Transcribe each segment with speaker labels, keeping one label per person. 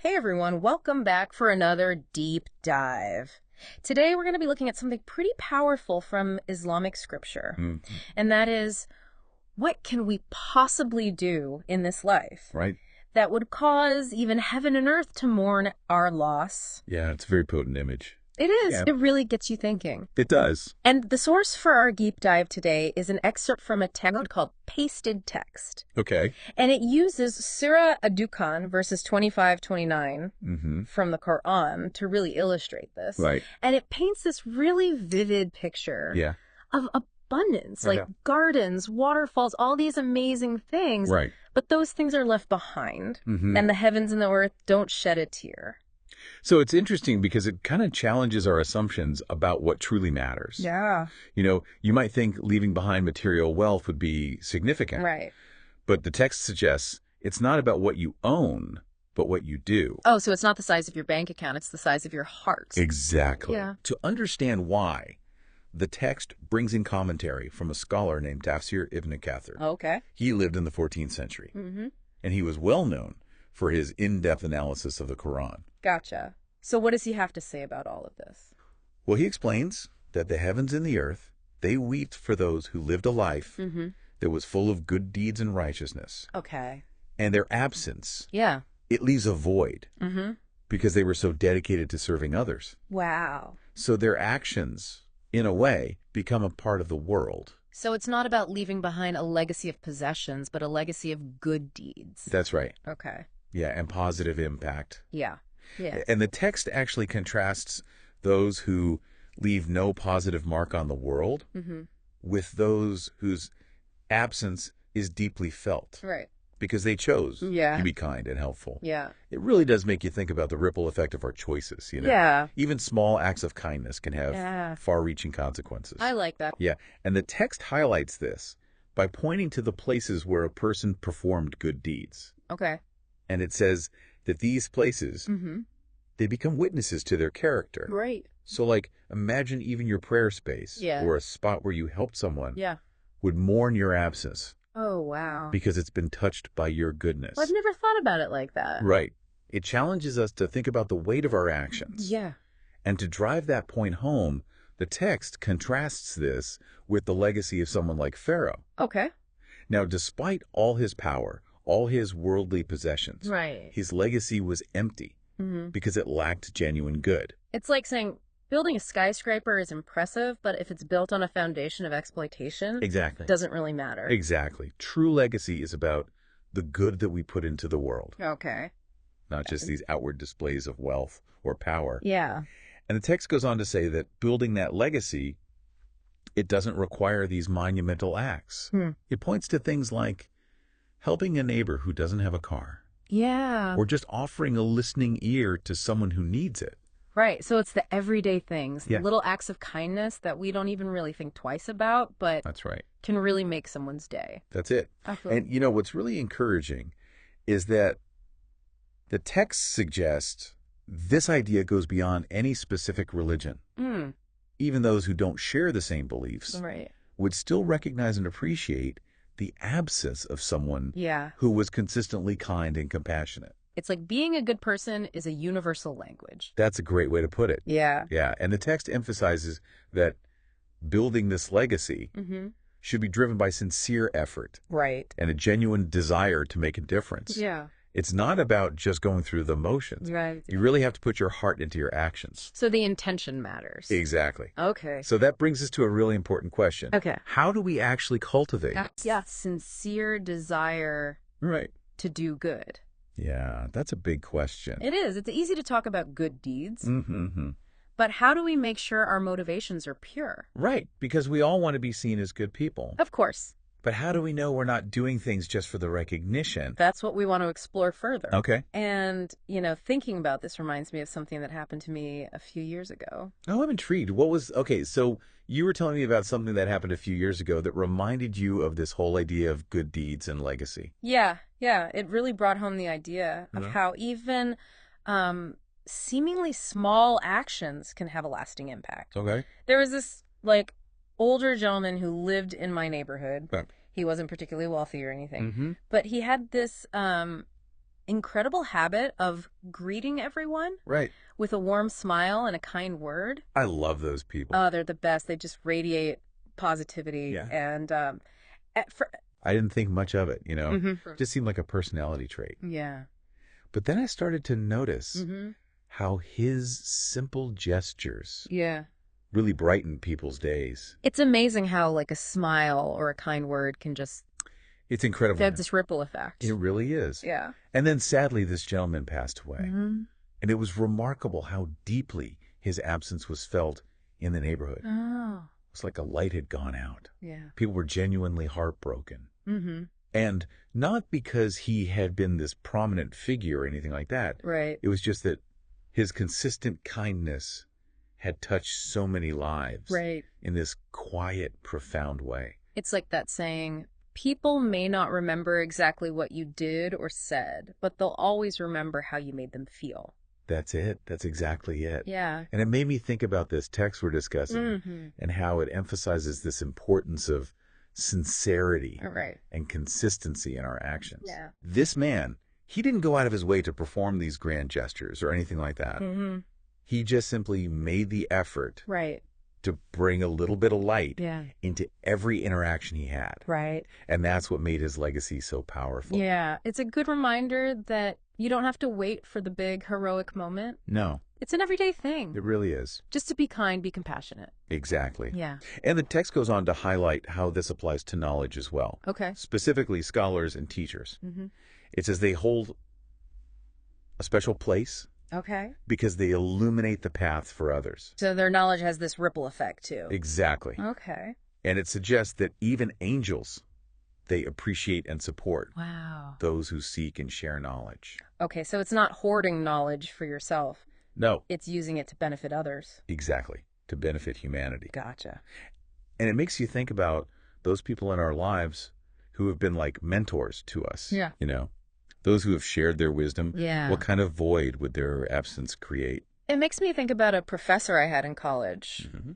Speaker 1: Hey everyone, welcome back for another deep dive. Today we're going to be looking at something pretty powerful from Islamic scripture, and that is, what can we possibly do in this life
Speaker 2: Right?
Speaker 1: that would cause even heaven and earth to mourn our loss?
Speaker 2: Yeah, it's a very potent image.
Speaker 1: It is.
Speaker 2: Yeah.
Speaker 1: It really gets you thinking.
Speaker 2: It does.
Speaker 1: And the source for our deep dive today is an excerpt from a text called Pasted Text.
Speaker 2: Okay.
Speaker 1: And it uses Surah Ad-Dukhan, verses 25-29 from the Quran to really illustrate this.
Speaker 2: Right.
Speaker 1: And it paints this really vivid picture
Speaker 2: Yeah.
Speaker 1: of abundance, like gardens, waterfalls, all these amazing things.
Speaker 2: Right.
Speaker 1: But those things are left behind, and the heavens and the earth don't shed a tear.
Speaker 2: So it's interesting because it kind of challenges our assumptions about what truly matters.
Speaker 1: Yeah.
Speaker 2: You know, you might think leaving behind material wealth would be significant.
Speaker 1: Right.
Speaker 2: But the text suggests it's not about what you own, but what you do.
Speaker 1: Oh, so it's not the size of your bank account, it's the size of your heart.
Speaker 2: Exactly.
Speaker 1: Yeah.
Speaker 2: To understand why, the text brings in commentary from a scholar named Tafsir Ibn Kathir.
Speaker 1: Okay.
Speaker 2: He lived in the 14th century, and he was well known for his in-depth analysis of the Quran.
Speaker 1: Gotcha. So what does he have to say about all of this?
Speaker 2: Well, he explains that the heavens and the earth, they wept for those who lived a life that was full of good deeds and righteousness.
Speaker 1: Okay.
Speaker 2: And their absence,
Speaker 1: Yeah.
Speaker 2: it leaves a void because they were so dedicated to serving others.
Speaker 1: Wow.
Speaker 2: So their actions, in a way, become a part of the world.
Speaker 1: So it's not about leaving behind a legacy of possessions, but a legacy of good deeds.
Speaker 2: That's right.
Speaker 1: Okay.
Speaker 2: Yeah, and positive impact.
Speaker 1: Yeah. Yeah.
Speaker 2: And the text actually contrasts those who leave no positive mark on the world with those whose absence is deeply felt.
Speaker 1: Right.
Speaker 2: Because they chose
Speaker 1: Yeah.
Speaker 2: to be kind and helpful.
Speaker 1: Yeah.
Speaker 2: It really does make you think about the ripple effect of our choices, you know?
Speaker 1: Yeah.
Speaker 2: Even small acts of kindness can have far-reaching consequences.
Speaker 1: I like that.
Speaker 2: Yeah, and the text highlights this by pointing to the places where a person performed good deeds.
Speaker 1: Okay.
Speaker 2: And it says that these places, they become witnesses to their character.
Speaker 1: Great.
Speaker 2: So, like, imagine even your prayer space or a spot where you helped someone would mourn your absence.
Speaker 1: Oh, wow.
Speaker 2: Because it's been touched by your goodness.
Speaker 1: Well, I've never thought about it like that.
Speaker 2: Right. It challenges us to think about the weight of our actions.
Speaker 1: Yeah.
Speaker 2: And to drive that point home, the text contrasts this with the legacy of someone like Pharaoh.
Speaker 1: Okay.
Speaker 2: Now, despite all his power, all his worldly possessions, his legacy was empty because it lacked genuine good.
Speaker 1: It's like saying building a skyscraper is impressive, but if it's built on a foundation of exploitation,
Speaker 2: Exactly.
Speaker 1: it doesn't really matter.
Speaker 2: Exactly. True legacy is about the good that we put into the world,
Speaker 1: Okay.
Speaker 2: not just these outward displays of wealth or power.
Speaker 1: Yeah.
Speaker 2: And the text goes on to say that building that legacy, it doesn't require these monumental acts. It points to things like helping a neighbor who doesn't have a car.
Speaker 1: Yeah.
Speaker 2: Or just offering a listening ear to someone who needs it.
Speaker 1: Right. So it's the everyday things,
Speaker 2: Yeah.
Speaker 1: little acts of kindness that we don't even really think twice about, but
Speaker 2: That's right.
Speaker 1: can really make someone's day.
Speaker 2: That's it. And, you know, what's really encouraging is that the text suggests this idea goes beyond any specific religion. Even those who don't share the same beliefs would still recognize and appreciate the absence of someone who was consistently kind and compassionate.
Speaker 1: It's like being a good person is a universal language.
Speaker 2: That's a great way to put it.
Speaker 1: Yeah.
Speaker 2: Yeah, and the text emphasizes that building this legacy should be driven by sincere effort.
Speaker 1: Right.
Speaker 2: And a genuine desire to make a difference.
Speaker 1: Yeah.
Speaker 2: It's not about just going through the motions.
Speaker 1: Right.
Speaker 2: You really have to put your heart into your actions.
Speaker 1: So the intention matters.
Speaker 2: Exactly.
Speaker 1: Okay.
Speaker 2: So that brings us to a really important question.
Speaker 1: Okay.
Speaker 2: How do we actually cultivate
Speaker 1: sincere desire to do good?
Speaker 2: Yeah, that's a big question.
Speaker 1: It is. It's easy to talk about good deeds. But how do we make sure our motivations are pure?
Speaker 2: Right, because we all want to be seen as good people.
Speaker 1: Of course.
Speaker 2: But how do we know we're not doing things just for the recognition?
Speaker 1: That's what we want to explore further.
Speaker 2: Okay.
Speaker 1: And, you know, thinking about this reminds me of something that happened to me a few years ago.
Speaker 2: Oh, I'm intrigued. Okay, so you were telling me about something that happened a few years ago that reminded you of this whole idea of good deeds and legacy.
Speaker 1: Yeah. It really brought home the idea of how even seemingly small actions can have a lasting impact.
Speaker 2: Okay.
Speaker 1: There was this, like, older gentleman who lived in my neighborhood.
Speaker 2: Okay.
Speaker 1: He wasn't particularly wealthy or anything, but he had this incredible habit of greeting everyone
Speaker 2: Right.
Speaker 1: with a warm smile and a kind word.
Speaker 2: I love those people.
Speaker 1: Oh, they're the best. They just radiate positivity.
Speaker 2: Yeah.
Speaker 1: And
Speaker 2: I didn't think much of it, you know.
Speaker 1: Mhm.
Speaker 2: It just seemed like a personality trait.
Speaker 1: Yeah.
Speaker 2: But then I started to notice
Speaker 1: Mm-hmm.
Speaker 2: how his simple gestures
Speaker 1: Yeah.
Speaker 2: really brightened people's days.
Speaker 1: It's amazing how like a smile or a kind word can just
Speaker 2: It's incredible.
Speaker 1: have this ripple effect.
Speaker 2: It really is.
Speaker 1: Yeah.
Speaker 2: And then sadly, this gentleman passed away.
Speaker 1: Mm-hmm.
Speaker 2: And it was remarkable how deeply his absence was felt in the neighborhood.
Speaker 1: Oh.
Speaker 2: It was like a light had gone out.
Speaker 1: Yeah.
Speaker 2: People were genuinely heartbroken.
Speaker 1: Mm-hmm.
Speaker 2: And not because he had been this prominent figure or anything like that.
Speaker 1: Right.
Speaker 2: It was just that his consistent kindness had touched so many lives
Speaker 1: Right.
Speaker 2: in this quiet, profound way.
Speaker 1: It's like that saying, people may not remember exactly what you did or said, but they'll always remember how you made them feel.
Speaker 2: That's it. That's exactly it.
Speaker 1: Yeah.
Speaker 2: And it made me think about this text we're discussing
Speaker 1: Mm-hmm.
Speaker 2: and how it emphasizes this importance of sincerity
Speaker 1: Right.
Speaker 2: and consistency in our actions.
Speaker 1: Yeah.
Speaker 2: This man, he didn't go out of his way to perform these grand gestures or anything like that.
Speaker 1: Mm-hmm.
Speaker 2: He just simply made the effort
Speaker 1: Right.
Speaker 2: to bring a little bit of light
Speaker 1: Yeah.
Speaker 2: into every interaction he had.
Speaker 1: Right.
Speaker 2: And that's what made his legacy so powerful.
Speaker 1: Yeah. It's a good reminder that you don't have to wait for the big heroic moment.
Speaker 2: No,
Speaker 1: It's an everyday thing.
Speaker 2: it really is.
Speaker 1: Just to be kind, be compassionate.
Speaker 2: Exactly.
Speaker 1: Yeah.
Speaker 2: And the text goes on to highlight how this applies to knowledge as well.
Speaker 1: Okay.
Speaker 2: Specifically, scholars and teachers.
Speaker 1: Mm-hmm.
Speaker 2: It says they hold a special place
Speaker 1: Okay.
Speaker 2: because they illuminate the path for others.
Speaker 1: So their knowledge has this ripple effect too.
Speaker 2: Exactly.
Speaker 1: Okay.
Speaker 2: And it suggests that even angels, they appreciate and support
Speaker 1: Wow.
Speaker 2: those who seek and share knowledge.
Speaker 1: Okay, so it's not hoarding knowledge for yourself.
Speaker 2: No,
Speaker 1: It's using it to benefit others.
Speaker 2: exactly, to benefit humanity.
Speaker 1: Gotcha.
Speaker 2: And it makes you think about those people in our lives who have been like mentors to us.
Speaker 1: Yeah.
Speaker 2: You know, those who have shared their wisdom.
Speaker 1: Yeah.
Speaker 2: What kind of void would their absence create?
Speaker 1: It makes me think about a professor I had in college.
Speaker 2: Mm-hmm.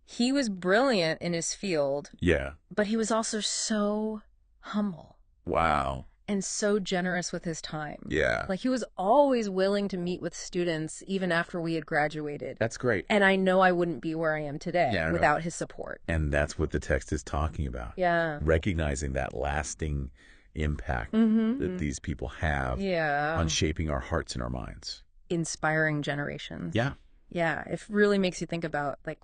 Speaker 1: He was brilliant in his field,
Speaker 2: Yeah.
Speaker 1: but he was also so humble
Speaker 2: Wow.
Speaker 1: and so generous with his time.
Speaker 2: Yeah.
Speaker 1: Like he was always willing to meet with students even after we had graduated.
Speaker 2: That's great.
Speaker 1: And I know I wouldn't be where I am today
Speaker 2: Yeah, I know.
Speaker 1: without his support.
Speaker 2: And that's what the text is talking about.
Speaker 1: Yeah.
Speaker 2: Recognizing that lasting impact
Speaker 1: Mm-hmm.
Speaker 2: that these people have
Speaker 1: Yeah.
Speaker 2: on shaping our hearts and our minds.
Speaker 1: Inspiring generations.
Speaker 2: Yeah,
Speaker 1: Yeah. It really makes you think about like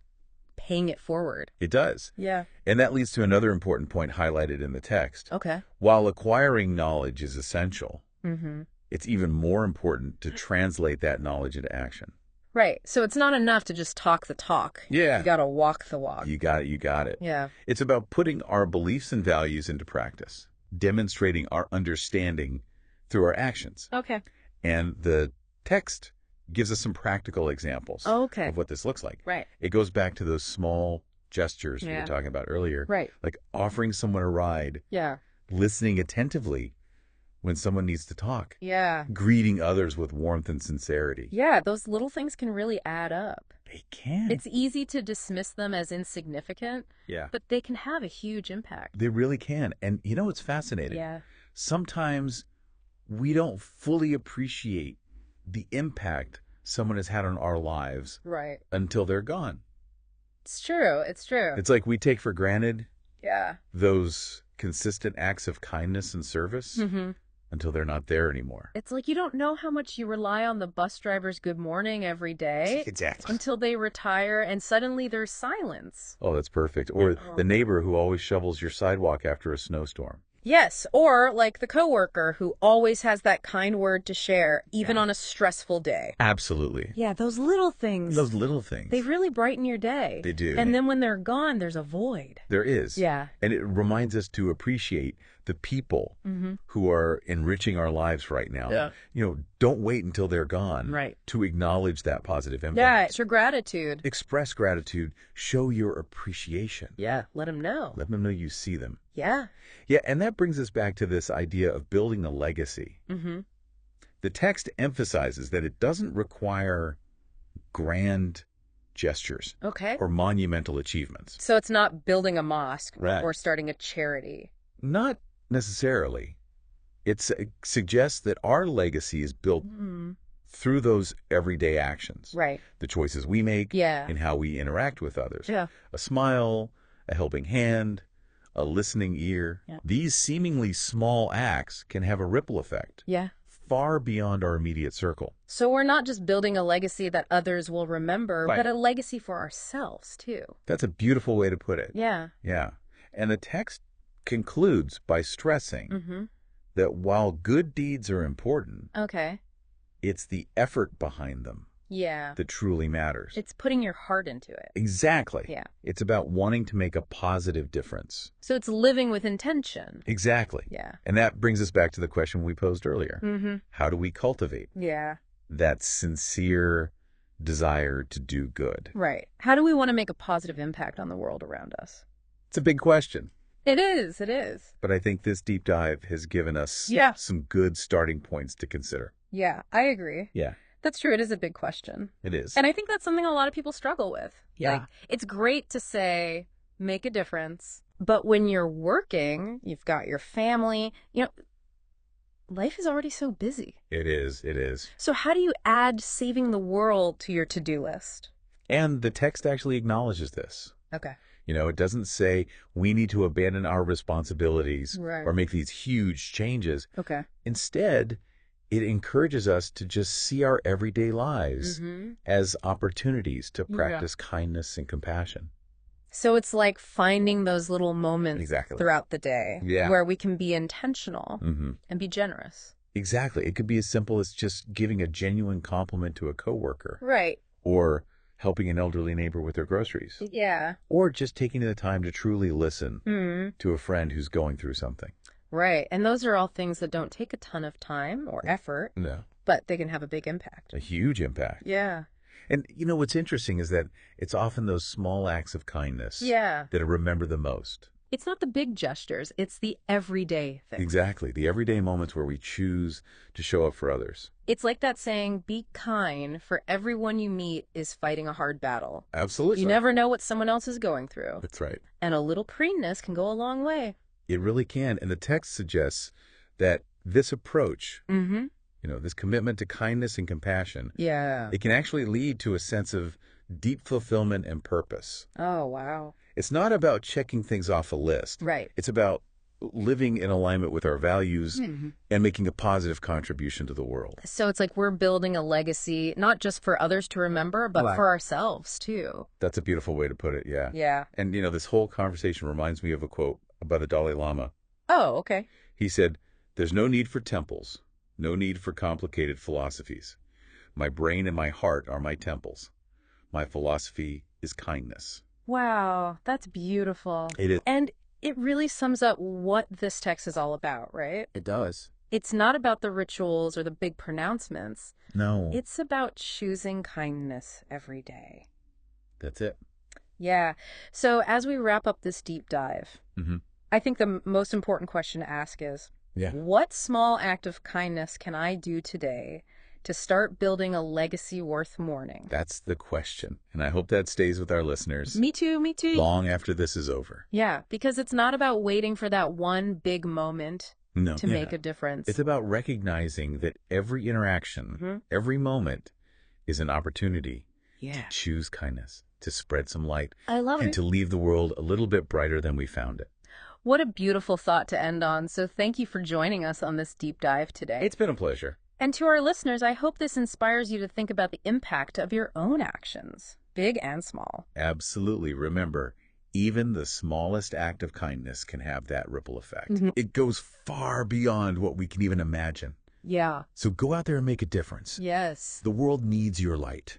Speaker 1: paying it forward.
Speaker 2: it does.
Speaker 1: Yeah.
Speaker 2: And that leads to another important point highlighted in the text.
Speaker 1: Okay.
Speaker 2: While acquiring knowledge is essential,
Speaker 1: Mm-hmm.
Speaker 2: it's even more important to translate that knowledge into action.
Speaker 1: Right. So it's not enough to just talk the talk.
Speaker 2: Yeah.
Speaker 1: You got to walk the walk.
Speaker 2: You got it. You got it.
Speaker 1: Yeah.
Speaker 2: It's about putting our beliefs and values into practice, demonstrating our understanding through our actions.
Speaker 1: Okay.
Speaker 2: And the text gives us some practical examples
Speaker 1: Okay.
Speaker 2: of what this looks like.
Speaker 1: Right.
Speaker 2: It goes back to those small gestures we
Speaker 1: Yeah.
Speaker 2: were talking about earlier,
Speaker 1: Right.
Speaker 2: like offering someone a ride,
Speaker 1: Yeah.
Speaker 2: listening attentively when someone needs to talk,
Speaker 1: Yeah.
Speaker 2: greeting others with warmth and sincerity.
Speaker 1: Yeah. Those little things can really add up.
Speaker 2: They can.
Speaker 1: It's easy to dismiss them as insignificant,
Speaker 2: Yeah.
Speaker 1: but they can have a huge impact.
Speaker 2: They really can. And you know what's fascinating?
Speaker 1: Yeah.
Speaker 2: Sometimes we don't fully appreciate the impact someone has had on our lives
Speaker 1: Right.
Speaker 2: until they're gone.
Speaker 1: It's true. It's true.
Speaker 2: It's like we take for granted
Speaker 1: Yeah.
Speaker 2: those consistent acts of kindness and service
Speaker 1: Mm-hmm.
Speaker 2: until they're not there anymore.
Speaker 1: It's like you don't know how much you rely on the bus driver's good morning every day
Speaker 2: Exactly.
Speaker 1: until they retire and suddenly there's silence.
Speaker 2: Oh, that's perfect. Or the neighbor who always shovels your sidewalk after a snowstorm.
Speaker 1: Yes, or like the coworker who always has that kind word to share, even on a stressful day.
Speaker 2: Absolutely.
Speaker 1: Yeah, those little things.
Speaker 2: Those little things.
Speaker 1: They really brighten your day.
Speaker 2: They do.
Speaker 1: And then when they're gone, there's a void.
Speaker 2: There is.
Speaker 1: Yeah.
Speaker 2: And it reminds us to appreciate the people who are enriching our lives right now.
Speaker 1: Yeah.
Speaker 2: You know, don't wait until they're gone
Speaker 1: Right.
Speaker 2: to acknowledge that positive impact.
Speaker 1: Yeah, it's your gratitude.
Speaker 2: Express gratitude. Show your appreciation.
Speaker 1: Yeah, let them know.
Speaker 2: Let them know you see them.
Speaker 1: Yeah.
Speaker 2: Yeah, and that brings us back to this idea of building a legacy.
Speaker 1: Mm-hmm.
Speaker 2: The text emphasizes that it doesn't require grand gestures
Speaker 1: Okay.
Speaker 2: or monumental achievements.
Speaker 1: So it's not building a mosque
Speaker 2: Right.
Speaker 1: or starting a charity.
Speaker 2: Not necessarily. It suggests that our legacy is built through those everyday actions.
Speaker 1: Right.
Speaker 2: The choices we make and how we interact with others.
Speaker 1: Yeah.
Speaker 2: A smile, a helping hand, a listening ear.
Speaker 1: Yeah.
Speaker 2: These seemingly small acts can have a ripple effect.
Speaker 1: Yeah.
Speaker 2: Far beyond our immediate circle.
Speaker 1: So we're not just building a legacy that others will remember,
Speaker 2: Right.
Speaker 1: but a legacy for ourselves, too.
Speaker 2: That's a beautiful way to put it.
Speaker 1: Yeah.
Speaker 2: Yeah. And the text concludes by stressing that while good deeds are important,
Speaker 1: Okay.
Speaker 2: it's the effort behind them
Speaker 1: Yeah.
Speaker 2: that truly matters.
Speaker 1: It's putting your heart into it.
Speaker 2: Exactly.
Speaker 1: Yeah.
Speaker 2: It's about wanting to make a positive difference.
Speaker 1: So it's living with intention.
Speaker 2: Exactly.
Speaker 1: Yeah.
Speaker 2: And that brings us back to the question we posed earlier.
Speaker 1: Mm-hmm.
Speaker 2: How do we cultivate
Speaker 1: Yeah.
Speaker 2: that sincere desire to do good?
Speaker 1: Right. How do we want to make a positive impact on the world around us?
Speaker 2: It's a big question,
Speaker 1: It is. It is.
Speaker 2: but I think this deep dive has given us some good starting points to consider.
Speaker 1: Yeah, I agree.
Speaker 2: Yeah,
Speaker 1: That's true. It is a big question.
Speaker 2: it is.
Speaker 1: And I think that's something a lot of people struggle with.
Speaker 2: Yeah.
Speaker 1: Like, it's great to say, make a difference. But when you're working, you've got your family, life is already so busy.
Speaker 2: It is. It is.
Speaker 1: So how do you add saving the world to your to-do list?
Speaker 2: And the text actually acknowledges this.
Speaker 1: Okay.
Speaker 2: It doesn't say we need to abandon our responsibilities
Speaker 1: Right.
Speaker 2: or make these huge changes.
Speaker 1: Okay.
Speaker 2: Instead, it encourages us to just see our everyday lives as opportunities to practice kindness and compassion.
Speaker 1: So it's like finding those little moments
Speaker 2: Exactly.
Speaker 1: throughout the day where we can be intentional and be generous.
Speaker 2: Exactly. It could be as simple as just giving a genuine compliment to a coworker.
Speaker 1: Right.
Speaker 2: Or helping an elderly neighbor with their groceries.
Speaker 1: Yeah.
Speaker 2: Or just taking the time to truly listen to a friend who's going through something.
Speaker 1: Right. And those are all things that don't take a ton of time or effort,
Speaker 2: No.
Speaker 1: but they can have a big impact.
Speaker 2: A huge impact.
Speaker 1: Yeah.
Speaker 2: And what's interesting is that it's often those small acts of kindness
Speaker 1: Yeah.
Speaker 2: that are remembered the most.
Speaker 1: It's not the big gestures, it's the everyday thing.
Speaker 2: Exactly. The everyday moments where we choose to show up for others.
Speaker 1: It's like that saying, be kind, for everyone you meet is fighting a hard battle.
Speaker 2: Absolutely.
Speaker 1: You never know what someone else is going through.
Speaker 2: That's right.
Speaker 1: And a little kindness can go a long way.
Speaker 2: It really can. And the text suggests that this approach, this commitment to kindness and compassion, it can actually lead to a sense of deep fulfillment and purpose.
Speaker 1: Oh, wow.
Speaker 2: It's not about checking things off a list.
Speaker 1: Right.
Speaker 2: It's about living in alignment with our values and making a positive contribution to the world.
Speaker 1: So it's like we're building a legacy, not just for others to remember, but for ourselves, too.
Speaker 2: That's a beautiful way to put it, yeah.
Speaker 1: Yeah.
Speaker 2: And, this whole conversation reminds me of a quote by the Dalai Lama.
Speaker 1: Oh, okay.
Speaker 2: He said, "There's no need for temples, no need for complicated philosophies. My brain and my heart are my temples. My philosophy is kindness."
Speaker 1: Wow, that's beautiful.
Speaker 2: It is.
Speaker 1: And it really sums up what this text is all about, right?
Speaker 2: It does.
Speaker 1: It's not about the rituals or the big pronouncements.
Speaker 2: No.
Speaker 1: It's about choosing kindness every day.
Speaker 2: That's it.
Speaker 1: Yeah. So as we wrap up this deep dive, I think the most important question to ask is, what small act of kindness can I do today to start building a legacy worth mourning?
Speaker 2: That's the question. And I hope that stays with our listeners.
Speaker 1: Me too, me too.
Speaker 2: Long after this is over.
Speaker 1: Yeah, because it's not about waiting for that one big moment to make a difference.
Speaker 2: It's about recognizing that every interaction, every moment is an opportunity to choose kindness, to spread some light,
Speaker 1: I love
Speaker 2: and
Speaker 1: it.
Speaker 2: to leave the world a little bit brighter than we found it.
Speaker 1: What a beautiful thought to end on. So thank you for joining us on this deep dive today.
Speaker 2: It's been a pleasure.
Speaker 1: And to our listeners, I hope this inspires you to think about the impact of your own actions, big and small.
Speaker 2: Absolutely. Remember, even the smallest act of kindness can have that ripple effect. It goes far beyond what we can even imagine.
Speaker 1: Yeah.
Speaker 2: So go out there and make a difference.
Speaker 1: Yes.
Speaker 2: The world needs your light.